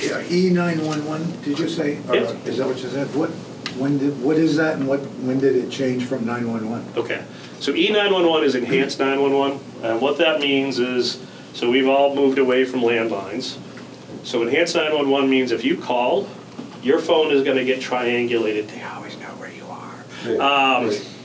Yeah, E911, did you say? Yes. Is that what you said? What is that, and when did it change from 911? Okay, so E911 is enhanced 911, and what that means is, so we've all moved away from landlines. So enhanced 911 means if you call, your phone is going to get triangulated. They always know where you are.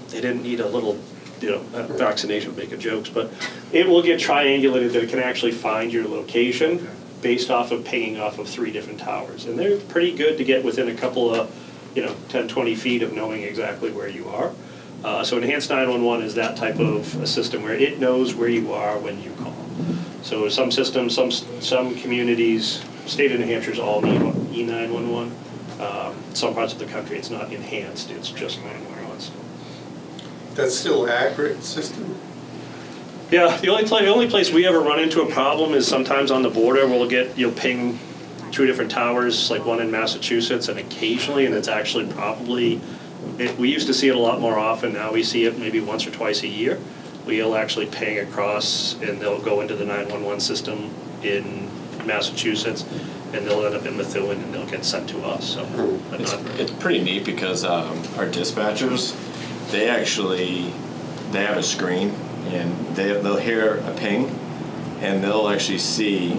They didn't need a little, vaccination making jokes, but it will get triangulated that it can actually find your location based off of pinging off of 3 different towers. And they're pretty good to get within a couple of, 10, 20 feet of knowing exactly where you are. So enhanced 911 is that type of a system where it knows where you are when you call. So some systems, some communities, state of New Hampshire's all need E911. Some parts of the country it's not enhanced, it's just 911. That's still an accurate system? Yeah, the only place we ever run into a problem is sometimes on the border we'll get, ping 2 different towers, like one in Massachusetts, and occasionally, and it's actually probably, we used to see it a lot more often, now we see it maybe once or twice a year. We'll actually ping across and they'll go into the 911 system in Massachusetts and they'll end up in Methuen and they'll get sent to us. So it's pretty neat because our dispatchers, they have a screen and they'll hear a ping and they'll actually see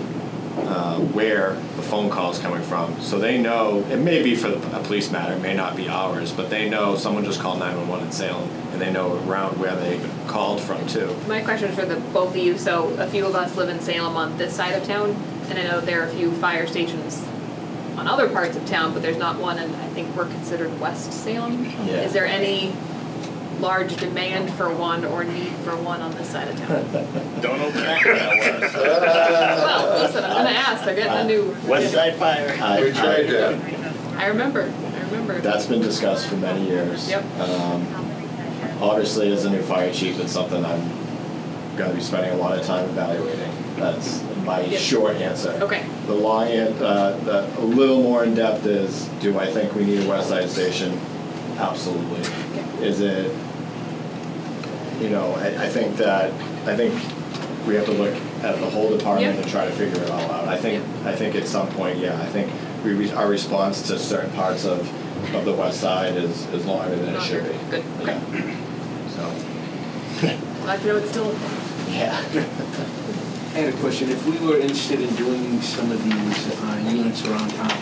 where the phone call is coming from. So they know, it may be for a police matter, it may not be ours, but they know someone just called 911 in Salem and they know around where they called from too. My question is for the both of you. So a few of us live in Salem on this side of town, and I know there are a few fire stations on other parts of town, but there's not one, and I think we're considered West Salem. Yeah. Is there any large demand for one or need for one on this side of town? Don't open that can of worms. Well, listen, I'm going to ask. They're getting a new... West Side Fire. We tried that. I remember. That's been discussed for many years. Yep. Obviously, as a new fire chief, it's something I'm going to be spending a lot of time evaluating. That's my short answer. Okay. The long answer, a little more in depth is, do I think we need a West Side station? Absolutely. Okay. Is it, I think we have to look at the whole department and try to figure it all out. I think at some point, I think our response to certain parts of the West Side is longer than it should be. Good. Okay. Yeah. So. Glad to know it's still. Yeah. I had a question. If we were interested in doing some of these units around town,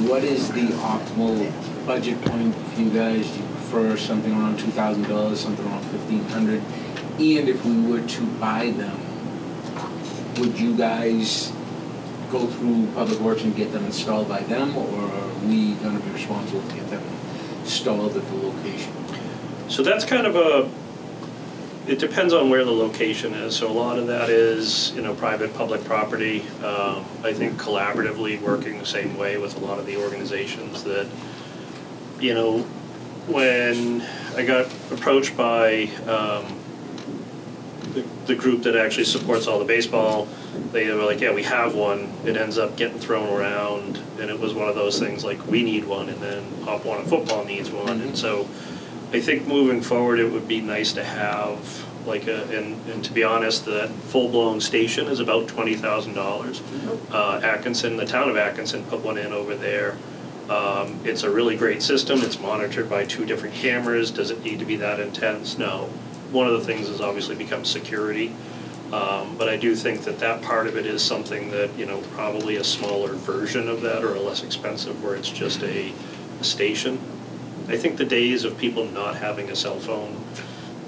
what is the optimal budget point for you guys? Do you prefer something around $2,000, something around $1,500? And if we were to buy them, would you guys go through Public Works and get them installed by them, or are we going to be responsible to get them installed at the location? So that's kind of it depends on where the location is. So a lot of that is, private, public property. I think collaboratively working the same way with a lot of the organizations that, when I got approached by the group that actually supports all the baseball, they were like, yeah, we have one. It ends up getting thrown around, and it was one of those things like, we need one, and then Pop Warner Football needs one. And so I think moving forward, it would be nice to have and to be honest, that full-blown station is about $20,000. Atkinson, the town of Atkinson, put one in over there. It's a really great system. It's monitored by 2 different cameras. Does it need to be that intense? No. One of the things has obviously become security. But I do think that part of it is something that, probably a smaller version of that or a less expensive where it's just a station. I think the days of people not having a cell phone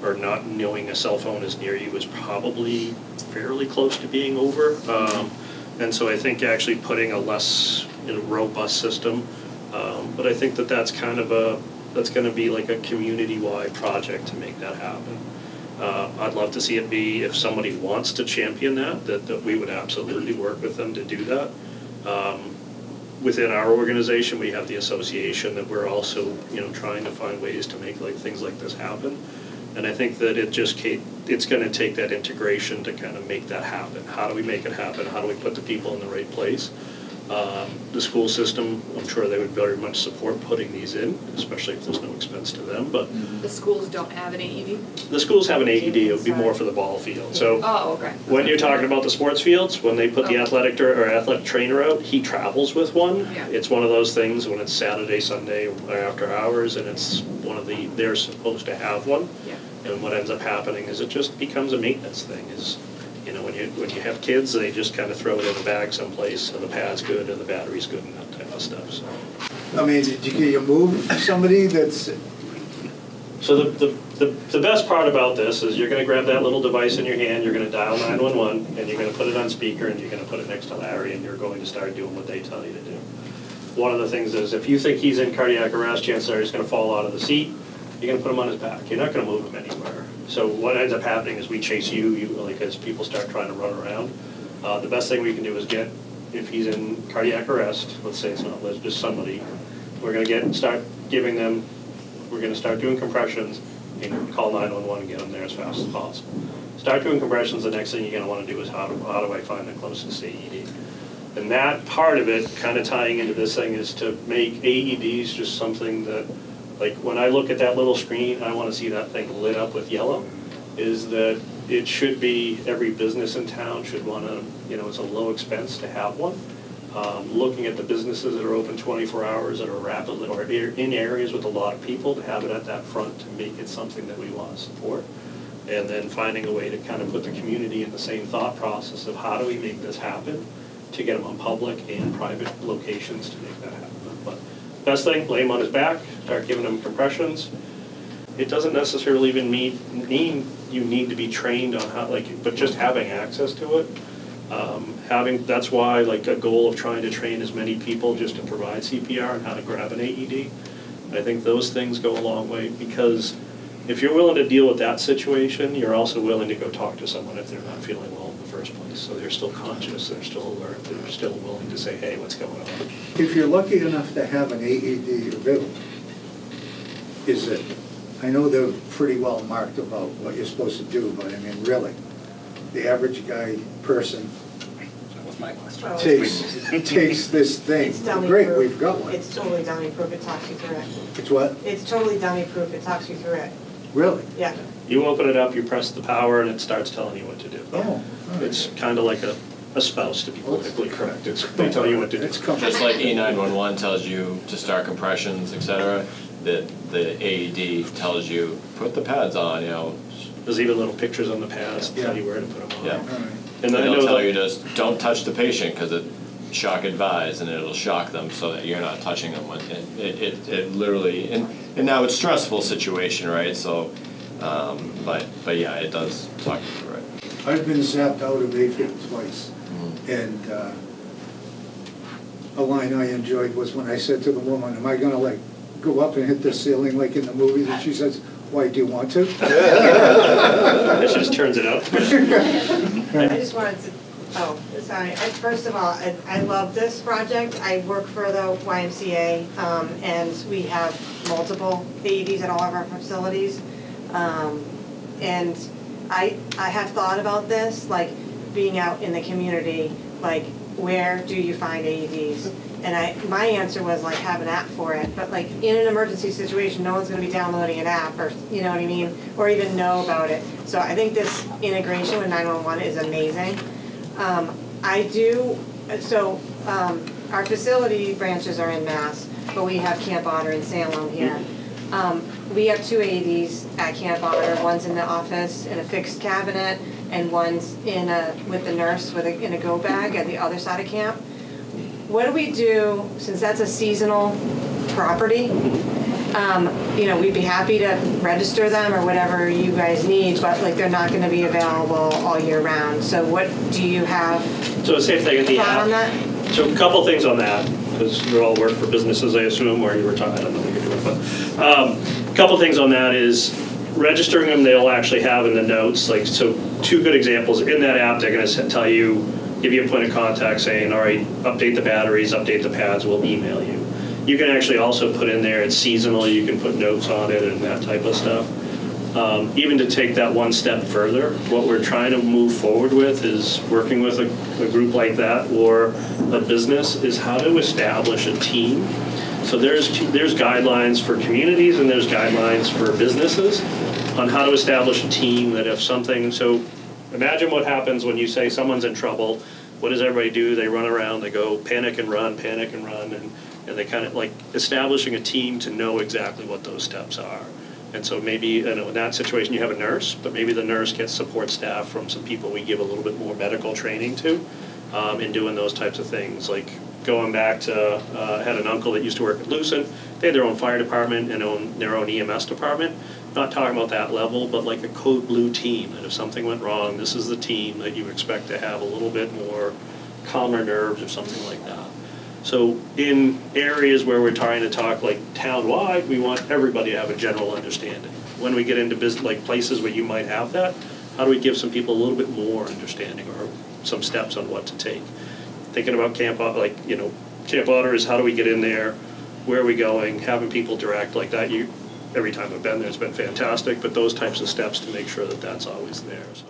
or not knowing a cell phone is near you is probably fairly close to being over. And so I think actually putting a less robust system, but I think that's kind of that's going to be like a community-wide project to make that happen. I'd love to see it be, if somebody wants to champion that we would absolutely work with them to do that. Within our organization, we have the association that we're also, trying to find ways to make things like this happen. And I think that it's going to take that integration to kind of make that happen. How do we make it happen? How do we put the people in the right place? The school system, I'm sure they would very much support putting these in, especially if there's no expense to them, but The schools don't have an AED? the schools have an AED, it would be more for the ball field. So Oh, okay. when you're talking about the sports fields, when they put the athletic trainer out, he travels with one. Yeah. It's one of those things when it's Saturday, Sunday, or after hours, and it's one of they're supposed to have one. Yeah. And what ends up happening is it just becomes a maintenance thing, when you have kids, they just kind of throw it in a bag someplace, and the pad's good, and the battery's good, and that type of stuff, so. I mean, did you move somebody that's, So the best part about this is you're gonna grab that little device in your hand, you're gonna dial 911, and you're gonna put it on speaker, and you're gonna put it next to Larry, and you're going to start doing what they tell you to do. One of the things is, if you think he's in cardiac arrest, chances are he's gonna fall out of the seat, you're gonna put him on his back, you're not gonna move him anywhere. So what ends up happening is we chase like as people start trying to run around. The best thing we can do is if he's in cardiac arrest, let's say it's not Liz, just somebody, we're gonna start doing compressions and call 911 and get them there as fast as possible. Start doing compressions, the next thing you're gonna wanna do is how do I find the closest AED? And that part of it, kind of tying into this thing, is to make AEDs just something that, like when I look at that little screen, I wanna see that thing lit up with yellow, is that it should be, every business in town should wanna, it's a low expense to have one. Looking at the businesses that are open 24 hours that are rapidly, or in areas with a lot of people, to have it at that front to make it something that we wanna support. And then finding a way to kind of put the community in the same thought process of how do we make this happen to get them on public and private locations to make that happen. But best thing, lay him on his back, start giving him compressions. It doesn't necessarily even mean you need to be trained on how, but just having access to it. That's why a goal of trying to train as many people just to provide CPR and how to grab an AED. I think those things go a long way, because if you're willing to deal with that situation, you're also willing to go talk to someone if they're not feeling well in the first place. So they're still conscious, they're still alert, they're still willing to say, hey, what's going on? if you're lucky enough to have an AED available, is it, I know they're pretty well marked about what you're supposed to do, but I mean, really, the average person That was my question. takes this thing. It's dummy Great, proof. we've got one. It's totally dummy proof, it talks you through it. It's what? It's totally dummy proof, it talks you through it. Really? Yeah. You open it up, you press the power, and it starts telling you what to do. Oh, all right. It's kind of like a spouse, to be politically correct. They tell you what to do. It's coming. Just like E911 tells you to start compressions, etc., the AED tells you, put the pads on, There's even little pictures on the pads that tell you where to put them on. Yeah. All right. And then I they'll know tell that- you to don't touch the patient because it shock advised, and it'll shock them so that you're not touching them. It literally, and now it's a stressful situation, right? So, but yeah, it does talk you through it. I've been zapped out of AFib twice, and a line I enjoyed was when I said to the woman, am I gonna go up and hit the ceiling like in the movies? And she says, why, do you want to? It just turns it up. I just wanted to, sorry, first of all, I love this project. I work for the YMCA, and we have multiple AEDs at all of our facilities. And I have thought about this, being out in the community, where do you find AEDs? And my answer was have an app for it, but in an emergency situation, no one's gonna be downloading an app, or you know what I mean, or even know about it. So I think this integration with 911 is amazing. Our facility branches are in Mass, but we have Camp Otter in Salem here. We have 2 AEDs at Camp Otter. One's in the office in a fixed cabinet, and one's with the nurse in a go bag at the other side of camp. What do we do, since that's a seasonal property? We'd be happy to register them or whatever you guys need, but they're not going to be available all year round. So what do you have? So the same thing at the thought app. on that? So a couple things on that, because you all work for businesses, I assume, or you were talking, I don't know what you're doing, but a couple things on that is registering them. They'll actually have in the notes, so 2 good examples in that app. They're going to tell you, give you a point of contact saying, all right, update the batteries, update the pads, we'll email you. You can actually also put in there, it's seasonal, you can put notes on it and that type of stuff. Even to take that one step further, what we're trying to move forward with is working with a group like that or a business is how to establish a team. So there's guidelines for communities and there's guidelines for businesses on how to establish a team that if something, so imagine what happens when you say someone's in trouble. What does everybody do? They run around, they go panic and run, and they kind of like establishing a team to know exactly what those steps are. And so maybe in that situation you have a nurse, but maybe the nurse gets support staff from some people we give a little bit more medical training to in doing those types of things. Like going back to, I had an uncle that used to work at Lucent. They had their own fire department and their own EMS department. Not talking about that level, but like a code blue team, that if something went wrong, this is the team that you expect to have a little bit more calmer nerves or something like that. So in areas where we're trying to talk like town-wide, we want everybody to have a general understanding. When we get into business, like places where you might have that, how do we give some people a little bit more understanding or some steps on what to take? Thinking about Camp Otter is how do we get in there, where are we going, having people direct like that. Every time I've been there, it's been fantastic, but those types of steps to make sure that that's always there. So.